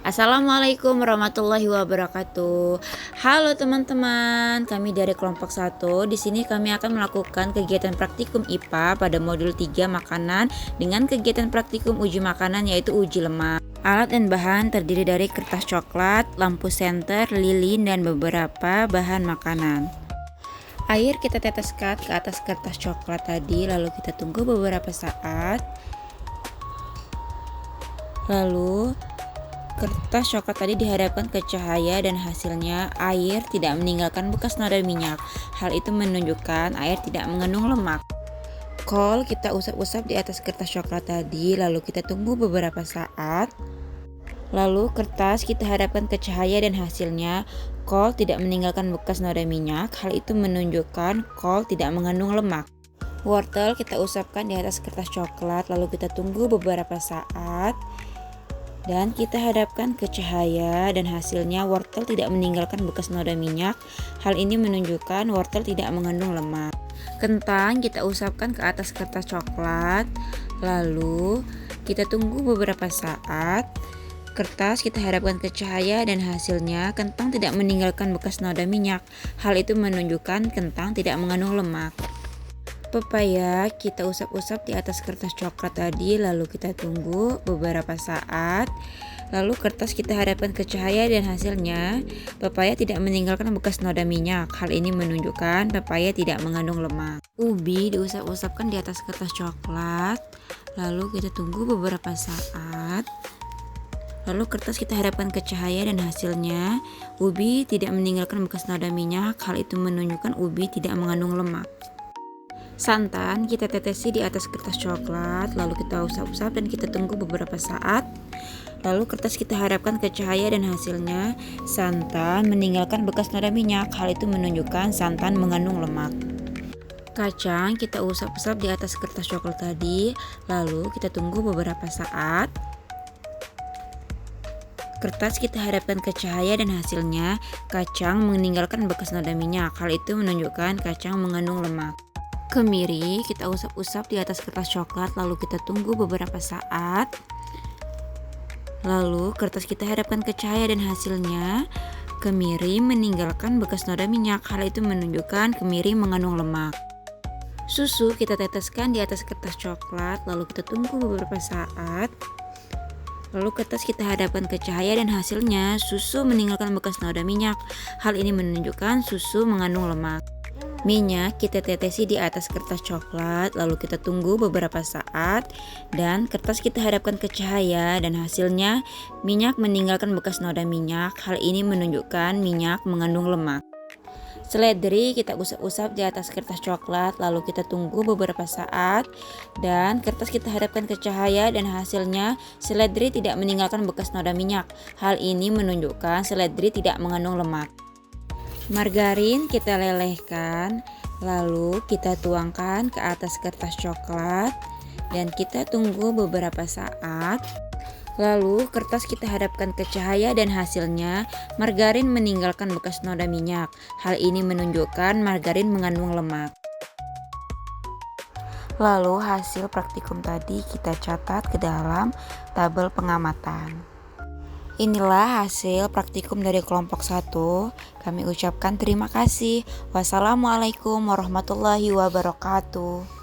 Assalamualaikum warahmatullahi wabarakatuh. Halo teman-teman, kami dari kelompok 1. Di sini kami akan melakukan kegiatan praktikum IPA pada modul 3 makanan dengan kegiatan praktikum uji makanan yaitu uji lemak. Alat dan bahan terdiri dari kertas coklat, lampu senter, lilin, dan beberapa bahan makanan. Air kita teteskan ke atas kertas coklat tadi, lalu kita tunggu beberapa saat. Lalu kertas coklat tadi dihadapkan ke cahaya dan hasilnya air tidak meninggalkan bekas noda minyak. Hal itu menunjukkan air tidak mengandung lemak. Kol kita usap-usap di atas kertas coklat tadi, lalu kita tunggu beberapa saat. Lalu kertas kita hadapkan ke cahaya dan hasilnya kol tidak meninggalkan bekas noda minyak. Hal itu menunjukkan kol tidak mengandung lemak. Wortel kita usapkan di atas kertas coklat, lalu kita tunggu beberapa saat. Dan kita hadapkan ke cahaya dan hasilnya wortel tidak meninggalkan bekas noda minyak. Hal ini menunjukkan wortel tidak mengandung lemak. Kentang kita usapkan ke atas kertas coklat, lalu kita tunggu beberapa saat. Kertas kita hadapkan ke cahaya dan hasilnya kentang tidak meninggalkan bekas noda minyak. Hal itu menunjukkan kentang tidak mengandung lemak. Pepaya kita usap-usap di atas kertas coklat tadi, lalu kita tunggu beberapa saat. Lalu kertas kita hadapkan ke cahaya dan hasilnya pepaya tidak meninggalkan bekas noda minyak. Hal ini menunjukkan pepaya tidak mengandung lemak. Ubi diusap-usapkan di atas kertas coklat, lalu kita tunggu beberapa saat. Lalu kertas kita hadapkan ke cahaya dan hasilnya ubi tidak meninggalkan bekas noda minyak. Hal itu menunjukkan ubi tidak mengandung lemak. Santan kita tetesi di atas kertas coklat, lalu kita usap-usap dan kita tunggu beberapa saat. Lalu kertas kita hadapkan ke cahaya dan hasilnya santan meninggalkan bekas noda minyak. Hal itu menunjukkan santan mengandung lemak. Kacang kita usap-usap di atas kertas coklat tadi, lalu kita tunggu beberapa saat. Kertas kita hadapkan ke cahaya dan hasilnya kacang meninggalkan bekas noda minyak. Hal itu menunjukkan kacang mengandung lemak. Kemiri kita usap-usap di atas kertas coklat, lalu kita tunggu beberapa saat. Lalu kertas kita hadapkan ke cahaya dan hasilnya kemiri meninggalkan bekas noda minyak. Hal itu menunjukkan kemiri mengandung lemak. Susu kita teteskan di atas kertas coklat, lalu kita tunggu beberapa saat. Lalu kertas kita hadapkan ke cahaya dan hasilnya susu meninggalkan bekas noda minyak. Hal ini menunjukkan susu mengandung lemak. Minyak kita tetesi di atas kertas coklat, lalu kita tunggu beberapa saat. Dan kertas kita hadapkan ke cahaya dan hasilnya minyak meninggalkan bekas noda minyak. Hal ini menunjukkan minyak mengandung lemak. Seledri kita usap-usap di atas kertas coklat, lalu kita tunggu beberapa saat. Dan kertas kita hadapkan ke cahaya dan hasilnya seledri tidak meninggalkan bekas noda minyak. Hal ini menunjukkan seledri tidak mengandung lemak. Margarin kita lelehkan, lalu kita tuangkan ke atas kertas coklat dan kita tunggu beberapa saat. Lalu kertas kita hadapkan ke cahaya dan hasilnya margarin meninggalkan bekas noda minyak. Hal ini menunjukkan margarin mengandung lemak. Lalu hasil praktikum tadi kita catat ke dalam tabel pengamatan. Inilah hasil praktikum dari kelompok 1. Kami ucapkan terima kasih. Wassalamualaikum warahmatullahi wabarakatuh.